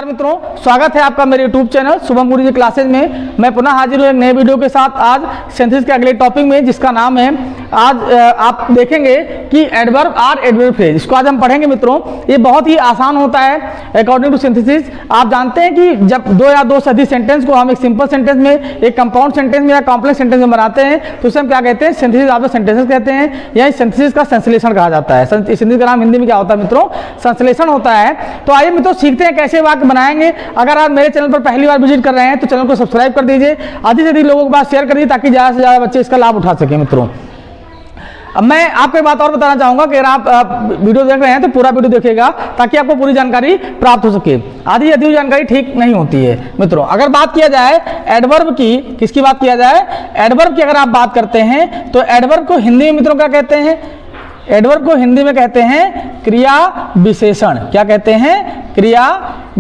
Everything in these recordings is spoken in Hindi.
मित्रों, स्वागत है आपका मेरे YouTube चैनल शुभम गुरुजी क्लासेज में। मैं पुनः हाजिर हूँ एक नए वीडियो के साथ आज सिंथेसिस के अगले टॉपिक में, जिसका नाम है आज आप देखेंगे कि एडवर्ब और एडवर्ब फ्रेज। इसको आज हम पढ़ेंगे मित्रों। ये बहुत ही आसान होता है अकॉर्डिंग टू सिंथेसिस। आप जानते हैं कि जब दो या दो से अधिक सेंटेंस को हम एक सिंपल सेंटेंस में, एक कंपाउंड सेंटेंस में या कॉम्प्लेक्स सेंटेंस में बनाते हैं तो उसे हम क्या कहते हैं? सिंथेसिस ऑफ द सेंटेंसेस कहते हैं, या सिंथेसिस का संश्लेषण कहा जाता है। सिंथेसिस का नाम हिंदी में क्या होता है मित्रों? संश्लेषण होता है। तो आइए मित्रों सीखते हैं कैसे वाक्य बनाएंगे। अगर आप मेरे चैनल पर पहली बार विजिट कर रहे हैं तो चैनल को सब्सक्राइब कर दीजिए, अधिक से अधिक लोगों के पास शेयर कर दीजिए ताकि ज़्यादा से ज़्यादा बच्चे इसका लाभ उठा सकें मित्रों। अब मैं आपको एक बात और बताना चाहूंगा कि अगर आप वीडियो देख रहे हैं तो पूरा वीडियो देखिएगा ताकि आपको पूरी जानकारी प्राप्त हो सके। आधी अधूरी जानकारी ठीक नहीं होती है मित्रों। अगर बात किया जाए एडवर्ब की, किसकी बात किया जाए? एडवर्ब की अगर आप बात करते हैं तो एडवर्ब को हिंदी में मित्रों क्या कहते हैं? एडवर्ब को हिंदी में कहते हैं क्रिया विशेषण। क्या कहते हैं? क्रिया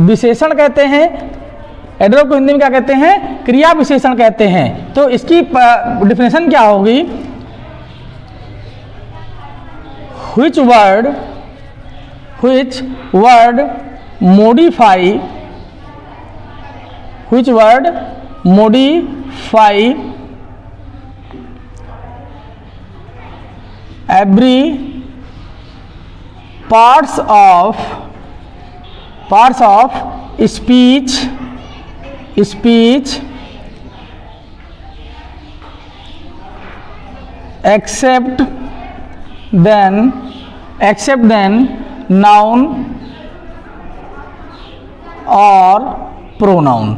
विशेषण कहते हैं। एडवर्ब को हिंदी में क्या कहते हैं? क्रिया विशेषण कहते हैं। तो इसकी डिफिनेशन क्या होगी? which word modify every parts of speech except then noun और pronoun।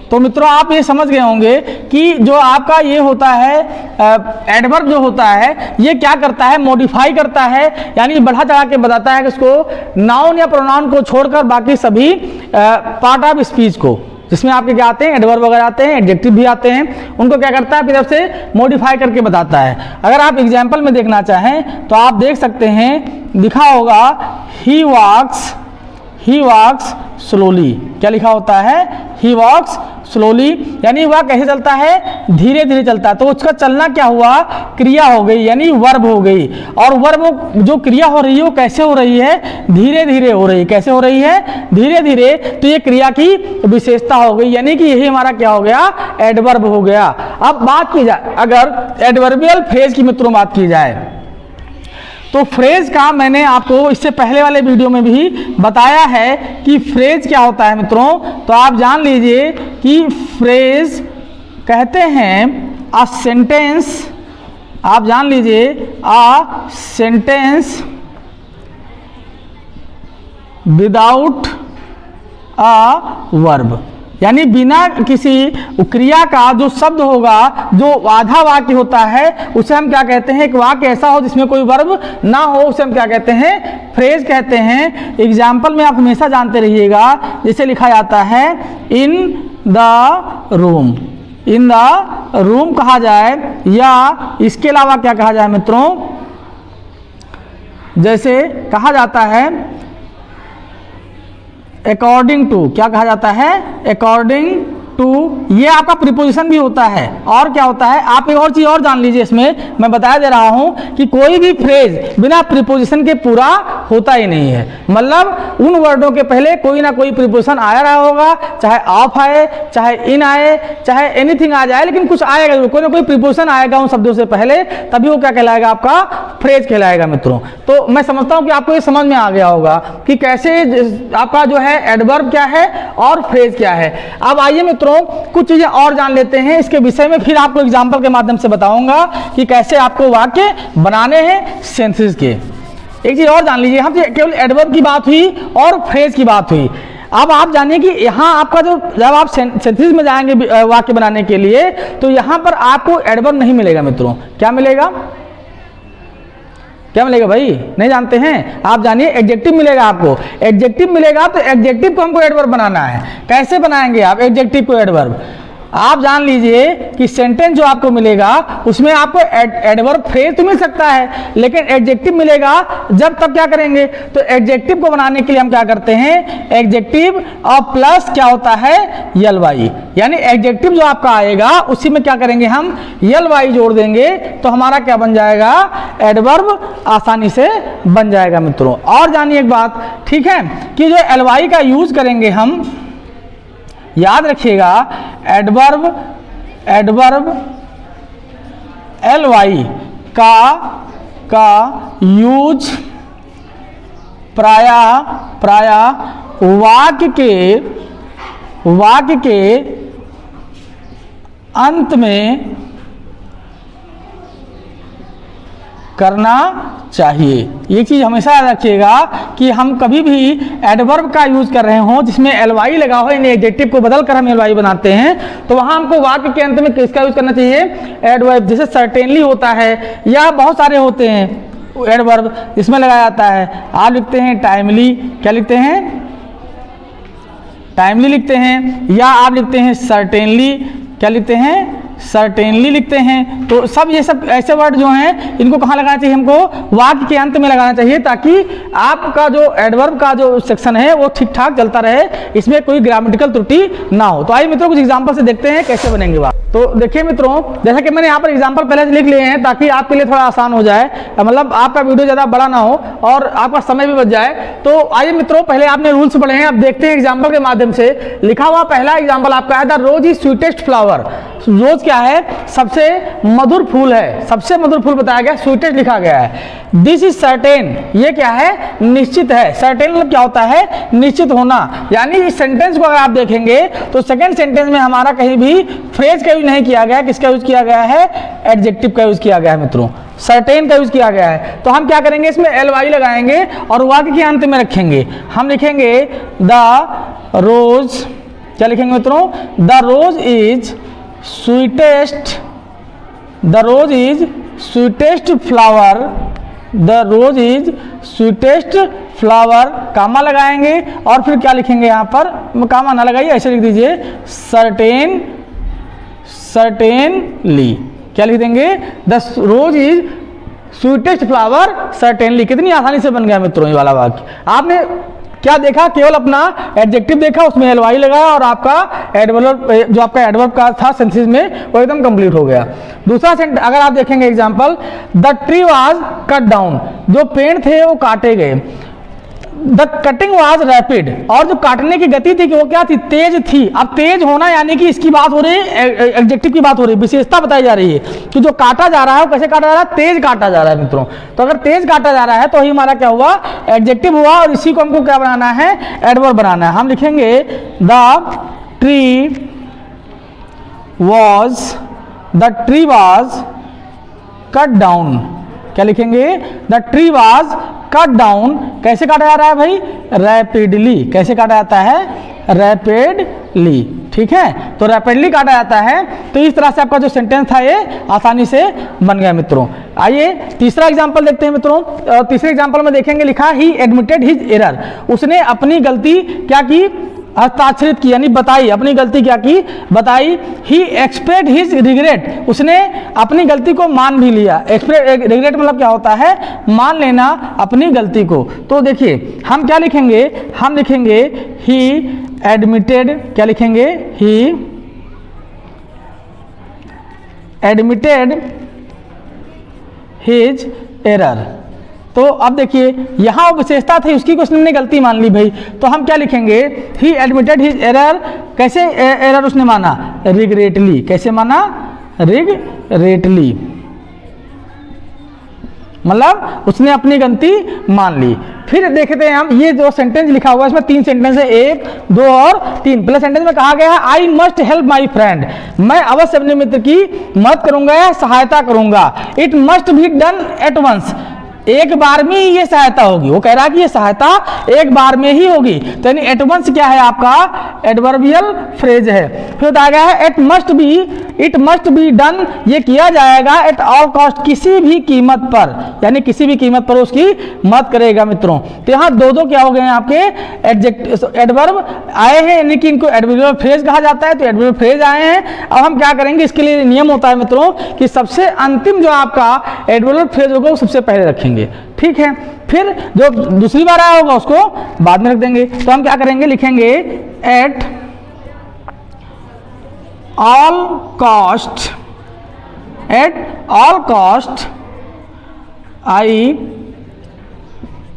तो मित्रों आप ये समझ गए होंगे कि जो आपका ये होता है एडवर्ब जो होता है ये क्या करता है? मॉडिफाई करता है, यानी बढ़ा चढ़ा के बताता है कि उसको नाउन या प्रोनाउन को छोड़कर बाकी सभी पार्ट ऑफ स्पीच को, जिसमें आपके क्या आते हैं? एडवर्ब वगैरह आते हैं, एडजेक्टिव भी आते हैं, उनको क्या करता है? अपनी तरफ से मॉडिफाई करके बताता है। अगर आप एग्जाम्पल में देखना चाहें तो आप देख सकते हैं, लिखा होगा ही वॉक्स स्लोली। क्या लिखा होता है? ही वॉक्स स्लोली, यानी वह कैसे चलता है? धीरे धीरे चलता है। तो उसका चलना क्या हुआ? क्रिया हो गई, यानी वर्ब हो गई। और वर्ब जो क्रिया हो रही है वो कैसे हो रही है? धीरे धीरे हो रही है। कैसे हो रही है? धीरे धीरे। तो ये क्रिया की विशेषता हो गई, यानी कि यही हमारा क्या हो गया? एडवर्ब हो गया। अब बात की जाए अगर एडवर्बियल फ्रेज की मित्रों बात की जाए तो फ्रेज का मैंने आपको इससे पहले वाले वीडियो में भी बताया है कि फ्रेज क्या होता है मित्रों। तो आप जान लीजिए कि फ्रेज कहते हैं अ सेंटेंस, आप जान लीजिए a sentence without a verb, यानी बिना किसी क्रिया का जो शब्द होगा, जो आधा वाक्य होता है उसे हम क्या कहते हैं? एक वाक्य ऐसा हो जिसमें कोई वर्ब ना हो उसे हम क्या कहते हैं? फ्रेज कहते हैं। एग्जाम्पल में आप हमेशा जानते रहिएगा, जैसे लिखा जाता है इन द रूम कहा जाए, या इसके अलावा क्या कहा जाए मित्रों? जैसे कहा जाता है अकॉर्डिंग टू। क्या कहा जाता है? According to. ये आपका प्रीपोजिशन भी होता है। और क्या होता है? आप एक और चीज और जान लीजिए, इसमें मैं बताया दे रहा हूं कि कोई भी फ्रेज बिना प्रीपोजिशन के पूरा होता ही नहीं है। मतलब उन वर्डों के पहले कोई ना कोई प्रीपोजिशन आया रहा होगा, चाहे ऑफ आए, चाहे इन आए, चाहे एनीथिंग आ जाए, लेकिन कुछ आएगा, कोई ना कोई प्रीपोजिशन आएगा उन शब्दों से पहले, तभी वो क्या कहलाएगा? आपका फ्रेज कहलाएगा मित्रों। तो मैं समझता हूं कि आपको ये समझ में आ गया होगा कि कैसे आपका जो है एडवर्ब क्या है और फ्रेज क्या है। अब आइए मित्रों कुछ चीजें और जान लेते हैं इसके विषय में, फिर आपको एग्जाम्पल के माध्यम से बताऊंगा कि कैसे आपको वाक्य बनाने हैं सिंथेसिस के। एक चीज और जान लीजिए, हम केवल एडवर्ब की बात हुई और फ्रेज की बात हुई। अब आप जानिए कि यहाँ आपका जो, जब आप सिंथेसिस में जाएंगे वाक्य बनाने के लिए तो यहाँ पर आपको एडवर्ब नहीं मिलेगा मित्रों। क्या मिलेगा? क्या मिलेगा भाई? नहीं जानते हैं? आप जानिए एडजेक्टिव मिलेगा आपको। एडजेक्टिव मिलेगा तो एडजेक्टिव को हमको एडवर्ब बनाना है। कैसे बनाएंगे आप एडजेक्टिव को एडवर्ब? आप जान लीजिए कि सेंटेंस जो आपको मिलेगा उसमें आपको एडवर्ब फ्रेज तो मिल सकता है, लेकिन एडजेक्टिव मिलेगा जब तब क्या करेंगे, तो एडजेक्टिव को बनाने के लिए हम क्या करते हैं, एडजेक्टिव और प्लस क्या होता है, यल वाई, यानी एडजेक्टिव जो आपका आएगा उसी में क्या करेंगे, हम यल वाई जोड़ देंगे तो हमारा क्या बन जाएगा, एडवर्ब आसानी से बन जाएगा मित्रों। और जानिए एक बात, ठीक है, कि जो एल वाई का यूज करेंगे हम, याद रखिएगा एडवर्ब एल वाई का यूज प्राय वाक्य के अंत में करना चाहिए। ये चीज हमेशा याद रखिएगा कि हम कभी भी एडवर्ब का यूज कर रहे हो जिसमें एलवाई लगा हो, यानी एडजेक्टिव को बदल कर हम एलवाई बनाते हैं, तो वहां हमको वाक्य के अंत में किसका यूज करना चाहिए, एडवर्ब। जैसे सर्टेनली होता है या बहुत सारे होते हैं एडवर्ब जिसमें लगाया जाता है। आप लिखते हैं टाइमली, क्या लिखते हैं, टाइमली लिखते हैं, या आप लिखते हैं सर्टेनली, क्या लिखते हैं, सर्टेनली लिखते हैं। तो सब ये सब ऐसे वर्ड जो हैं इनको कहाँ लगाना चाहिए, हमको वाक्य के अंत में लगाना चाहिए, ताकि आपका जो एडवर्ब का जो सेक्शन है वो ठीक ठाक चलता रहे, इसमें कोई ग्रामेटिकल त्रुटि ना हो। तो आइए मित्रों कुछ एग्जांपल से देखते हैं कैसे बनेंगे बात। तो देखिए मित्रों, जैसा कि मैंने यहाँ पर एग्जांपल पहले से लिख लिए हैं ताकि आपके लिए थोड़ा आसान हो जाए, मतलब आपका वीडियो ज़्यादा बड़ा ना हो और आपका समय भी बच जाए। तो आइए मित्रों, पहले आपने रूल्स पढ़े हैं, अब देखते हैं एग्जाम्पल के माध्यम से। लिखा हुआ पहला एग्जाम्पल आपका है, the rose is sweetest flower. Rose क्या है, सबसे मधुर फूल है, सबसे मधुर फूल बताया गया, स्वीटेस्ट लिखा गया है। दिस इज सर्टेन, ये क्या है, निश्चित है। सर्टेन मतलब क्या होता है, निश्चित होना। यानी इस सेंटेंस को अगर आप देखेंगे तो सेकंड सेंटेंस में हमारा कहीं भी फ्रेज का यूज नहीं किया गया, किसका यूज किया गया है, एडजेक्टिव का यूज किया गया है मित्रों, सर्टेन का यूज किया गया है। तो हम क्या करेंगे, इसमें एल वाई लगाएंगे और वाक्य के अंत में रखेंगे। हम लिखेंगे द रोज, क्या लिखेंगे मित्रों, the rose is sweetest, the rose is sweetest flower, the rose is sweetest flower, comma लगाएंगे और फिर क्या लिखेंगे, यहाँ पर कामा ना लगाइए, ऐसे लिख दीजिए, सर्टेनली, क्या लिख देंगे, the rose is sweetest flower certainly. कितनी आसानी से बन गया मित्रों ये वाला वाक्य। आपने क्या देखा, केवल अपना एडजेक्टिव देखा, उसमें एल वाई लगाया और आपका एडवर्ब, जो आपका एडवर्ब का था सेंटेंस में, वो एकदम कंप्लीट हो गया। दूसरा सेंटेंस अगर आप देखेंगे example, the tree was cut down, जो पेड़ थे वो काटे गए। द कटिंग वाज रैपिड, और जो काटने की गति थी कि वो क्या थी, तेज थी। अब तेज होना यानी कि इसकी बात हो रही है, एडजेक्टिव की बात हो रही है, विशेषता बताई जा रही है कि जो काटा जा रहा है वो कैसे काटा जा रहा है, तेज काटा जा रहा है मित्रों। तो अगर तेज काटा जा रहा है तो ही हमारा क्या हुआ, एडजेक्टिव हुआ, और इसी को हमको क्या बनाना है, एडवर्ब बनाना है। हम लिखेंगे the tree was cut down, क्या लिखेंगे, the tree was cut down, कैसे काटा जा रहा है भाई, रैपिडली, कैसे काटा जाता है, रैपिडली, ठीक है, तो रैपिडली काटा जाता है। तो इस तरह से आपका जो सेंटेंस था ये आसानी से बन गया मित्रों। आइए तीसरा एग्जांपल देखते हैं मित्रों। तीसरे एग्जांपल में देखेंगे, लिखा ही एडमिटेड हिज एरर, उसने अपनी गलती क्या की, हस्ताक्षरित की, यानी बताई, अपनी गलती क्या की, बताई। ही एक्सप्रेस्ड हिज रिग्रेट, उसने अपनी गलती को मान भी लिया। रिग्रेट मतलब क्या होता है, मान लेना अपनी गलती को। तो देखिए हम क्या लिखेंगे, हम लिखेंगे ही एडमिटेड, क्या लिखेंगे, ही एडमिटेड हिज एरर। तो अब देखिए यहाँ विशेषता थी उसकी, उसने गलती मान ली भाई, तो हम क्या लिखेंगे, ही एडमिटेड हिज एरर, कैसे एरर उसने माना, रिग्रेटली, कैसे माना, रिग्रेटली, मतलब उसने अपनी गलती मान ली। फिर देखते हैं हम, ये जो सेंटेंस लिखा हुआ है इसमें 3 सेंटेंस है, 1, 2 और 3। पहले सेंटेंस में कहा गया है आई मस्ट हेल्प माई फ्रेंड, मैं अवश्य अपने मित्र की मदद करूंगा या सहायता करूंगा। It must be done at once, एक बार में ही ये सहायता होगी, वो कह रहा है कि ये सहायता एक बार में ही होगी, तो यानी एट वंस क्या है आपका एडवर्बियल फ्रेज है। फिर बताया गया है इट मस्ट बी डन, ये किया जाएगा एट ऑल कॉस्ट, किसी भी कीमत पर, यानी किसी भी कीमत पर उसकी मदद करेगा मित्रों। तो यहाँ दो क्या हो गए हैं आपके एडवर्ब आए हैं, यानी कि इनको एडवर्बियल फ्रेज कहा जाता है, तो एडवर्बियल फ्रेज आए हैं। अब हम क्या करेंगे, इसके लिए नियम होता है मित्रों कि सबसे अंतिम जो आपका एडवर्बियल फ्रेज होगा वो सबसे पहले रखेंगे, ठीक है। फिर जो दूसरी बार आया होगा उसको बाद में रख देंगे। तो हम क्या करेंगे, लिखेंगे eight all cost, eight all cost I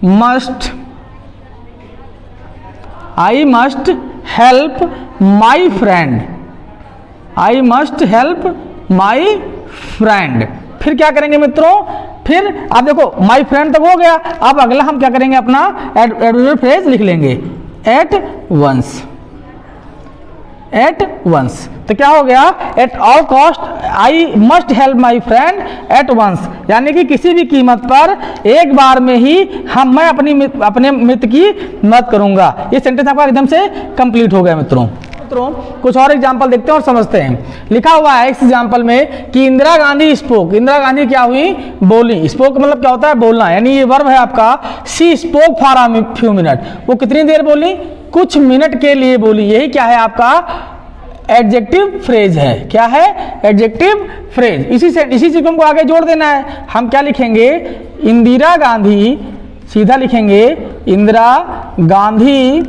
must help my friend, I must help my friend. फिर क्या करेंगे मित्रों, फिर आप देखो माई फ्रेंड तक हो गया, अब अगला हम क्या करेंगे, अपना एडवर्बियल फ्रेज लिख लेंगे एट वंस, एट वंस। तो क्या हो गया, at all cost I must help my friend at once, यानी कि किसी भी कीमत पर एक बार में ही मैं अपने मित्र की मदद करूंगा। ये सेंटेंस आपका एकदम से कंप्लीट हो गया मित्रों। कुछ और एग्जाम्पल देखते हैं और समझते हैं। लिखा हुआ है इस एग्जाम्पल में कि इंदिरा गांधी स्पोक, इंदिरा गांधी क्या हुई, बोली। स्पोक मतलब क्या होता है, बोलना, यानी ये वर्ब है आपका she spoke for a few minute, वो कितनी देर बोली, कुछ मिनट के लिए बोली। यही क्या है आपका एडजेक्टिव फ्रेज है, क्या है एडजेक्टिव फ्रेज। इसी चीज को हमको आगे जोड़ देना है। हम क्या लिखेंगे, इंदिरा गांधी, सीधा लिखेंगे इंदिरा गांधी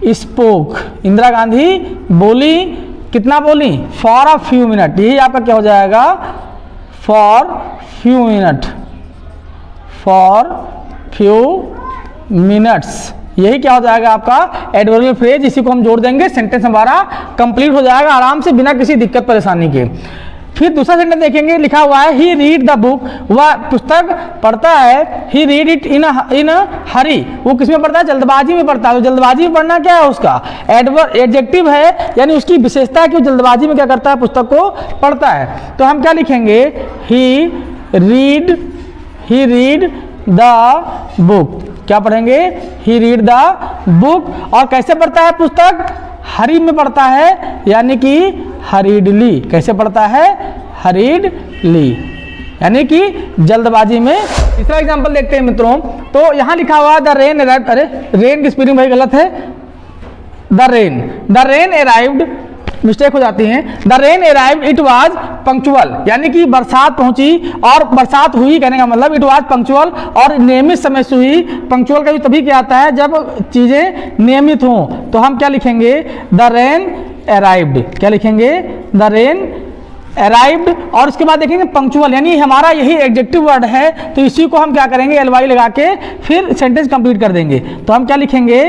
स्पोक, इंदिरा गांधी बोली, कितना बोली, फॉर अ फ्यू मिनट। यही आपका क्या हो जाएगा, for few minute, for few minutes. यही क्या हो जाएगा आपका एडवर्बियल फ्रेज। इसी को हम जोड़ देंगे, सेंटेंस हमारा कंप्लीट हो जाएगा आराम से, बिना किसी दिक्कत परेशानी के। फिर दूसरा सेंटेंस देखेंगे, लिखा हुआ है ही रीड द बुक, वह पुस्तक पढ़ता है, ही रीड इट इन हरी, वो किसमें पढ़ता है, जल्दबाजी में पढ़ता है। तो जल्दबाजी में पढ़ना क्या है उसका एडजेक्टिव है, यानी उसकी विशेषता है कि वो जल्दबाजी में क्या करता है, पुस्तक को पढ़ता है। तो हम क्या लिखेंगे, ही रीड द बुक, क्या पढ़ेंगे, ही रीड द बुक। और कैसे पढ़ता है पुस्तक, हरी में पढ़ता है, यानी कि हरीडली। कैसे पढ़ता है, हरीडली, यानी कि जल्दबाजी में। तीसरा एग्जांपल देखते हैं मित्रों। तो यहां लिखा हुआ द रेन अराइव्ड, अरे रेन की स्पेलिंग भाई गलत है, द रेन अराइव्ड, मिस्टेक हो जाती है। The rain arrived it was punctual, यानी कि बरसात पहुंची और बरसात हुई, कहने का मतलब इट वाज पंक्चुअल, और नियमित समय से हुई। पंक्चुअल का भी तभी क्या आता है जब चीजें नियमित हों। तो हम क्या लिखेंगे, द रेन अराइव्ड, क्या लिखेंगे, द रेन अराइव्ड। और उसके बाद देखेंगे पंक्चुअल, यानी हमारा यही एडजेक्टिव वर्ड है, तो इसी को हम क्या करेंगे, एलवाई लगा के फिर सेंटेंस कंप्लीट कर देंगे। तो हम क्या लिखेंगे,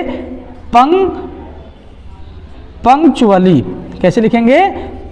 पंक्चुअली, कैसे लिखेंगे,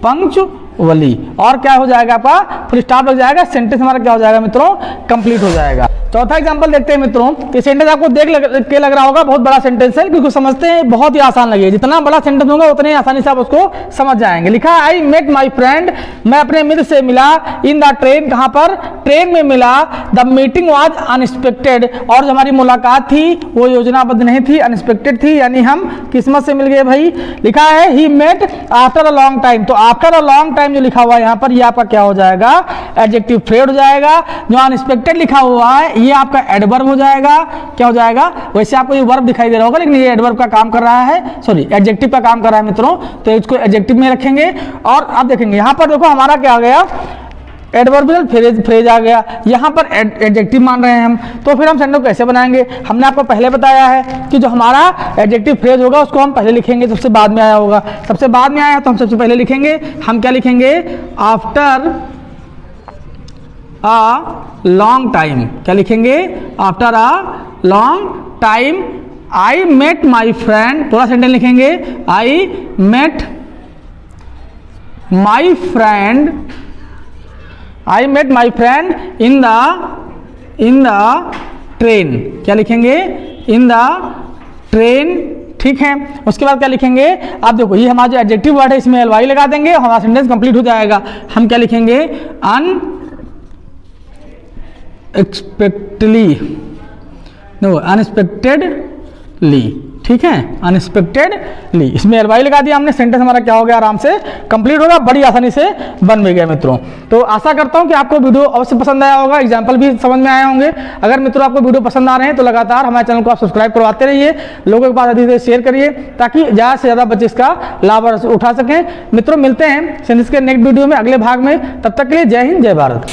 पंक्चुअली। और क्या हो जाएगा आपका, फुल स्टॉप लग जाएगा, सेंटेंस हमारा क्या हो जाएगा मित्रों, कंप्लीट हो जाएगा। चौथा एग्जांपल देखते हैं मित्रों। तो सेंटेंस आपको देख के लग रहा होगा बहुत बड़ा सेंटेंस है, क्योंकि समझते हैं बहुत ही आसान लगे। जितना बड़ा सेंटेंस होगा उतने आसानी से आप उसको समझ जाएंगे। लिखा आई मेट माई फ्रेंड, मैं अपने मित्र से मिला, इन द ट्रेन, कहाँ पर, ट्रेन में मिला। द मीटिंग वॉज अनएक्सपेक्टेड, और जो हमारी मुलाकात थी वो योजनाबद्ध नहीं थी, अनएक्सपेक्टेड थी, यानी हम किस्मत से मिल गए भाई। लिखा है he met after a long time, तो आफ्टर अ लॉन्ग टाइम जो लिखा हुआ है यहाँ पर, ये आपका क्या हो जाएगा, एडजेक्टिव फ्रेज हो जाएगा। जो अनएक्सपेक्टेड लिखा हुआ है ये आपका एडवर्ब हो जाएगा। क्या हो जाएगा, वैसे आपको ये वर्ब दिखाई दे रहा होगा, लेकिन ये एडवर्ब का काम कर रहा है, सॉरी एडजेक्टिव का काम कर रहा है मित्रों, तो इसको एडजेक्टिव में रखेंगे। और आप देखेंगे यहाँ पर देखो हमारा क्या आ गया, एडवर्बियल फ्रेज आ गया, यहाँ पर एडजेक्टिव मान रहे हैं हम। तो फिर हम सेंटेंस कैसे बनाएंगे, हमने आपको पहले बताया है कि जो हमारा एडजेक्टिव फ्रेज होगा उसको हम पहले लिखेंगे, सबसे बाद में आया होगा, सबसे बाद में आया तो हम सबसे पहले लिखेंगे। हम क्या लिखेंगे, आफ्टर अ लॉन्ग टाइम, क्या लिखेंगे, after a long time I met my friend, पूरा सेंटेंस लिखेंगे, I met my friend, I met my friend in the train, क्या लिखेंगे, इन द ट्रेन, ठीक है। उसके बाद क्या लिखेंगे, आप देखो ये हमारा जो एडजेक्टिव वर्ड है इसमें एलवाई लगा देंगे, हमारा सेंटेंस कंप्लीट हो जाएगा। हम क्या लिखेंगे, एक्सपेक्टली, नो अनएक्सपेक्टेडली, ठीक है, अनएक्सपेक्टेडली, इसमें एल वाई लगा दिया हमने, सेंटेंस हमारा क्या हो गया, आराम से कंप्लीट होगा, बड़ी आसानी से बन भी गया मित्रों। तो आशा करता हूं कि आपको वीडियो अवश्य पसंद आया होगा, एग्जाम्पल भी समझ में आए होंगे। अगर मित्रों आपको वीडियो पसंद आ रहे हैं तो लगातार हमारे चैनल को आप सब्सक्राइब करवाते रहिए, लोगों के पास अधिक से शेयर करिए, ताकि ज़्यादा से ज़्यादा बच्चे इसका लाभ उठा सकें। मित्रों मिलते हैं सेंटेंस के नेक्स्ट वीडियो में, अगले भाग में, तब तक के लिए जय हिंद, जय भारत।